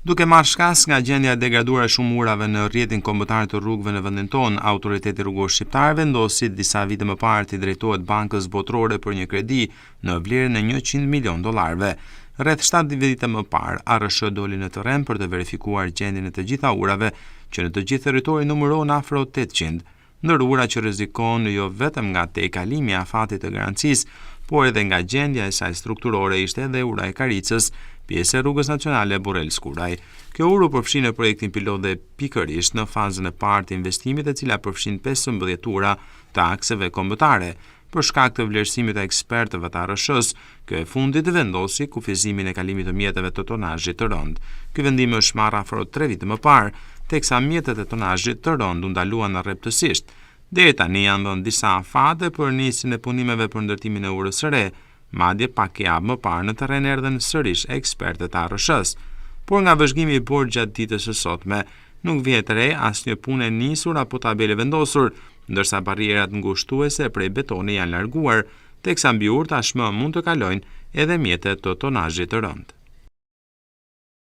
Duke marrë shkas nga gjendja e degraduar e shumë urave në rrjetin kombëtar të rrugëve në vendin tonë, Autoriteti Rrugor Shqiptar vendosi disa vite më parë të drejtohet Bankës Botërore për një kredi në vlerën e $100 milion. Rreth 7 vite më parë, ARSH doli në terren për të verifikuar gjendjen e të gjitha urave që në të gjithë territorin numëron afro 800, ndër ura që rrezikon jo vetëm nga tejkalimi i afatit të garancisë, por edhe nga gjendja e saj strukturore ishte edhe ura e Karicës, pjesë e rrugës nacionale Borrell-Skuraj. Kjo urë përfshin në projektin pilot dhe pikërisht në fazën e parë të investimit, e cila përfshin 15 ura të akseve kombëtare. Për shkak të vlerësimit të ekspertëve të ARSH-s, kjo e fundit vendosi kufizimin e kalimit të mjeteve të tonazhit të rënd. Ky vendim është marrë afro 3 vite më parë, teksa mjetet e tonazhit të rënd u ndaluan rreptësisht. Deri tani janë dhënë disa afate për nisjen e punimeve për ndërtimin e urës së re, madje pak javë më parë në terren erdhën sërish ekspertët e ARSH-s. Por nga vëzhgimi i bërë gjatë ditës së sotme, nuk vjet re asnjë punë e nisur apo tabele vendosur, ndërsa barrierat ngushtuese prej betoni janë larguar, teksa mbi urë tashmë mund të kalojnë edhe mjetet të tonazhit të rënd.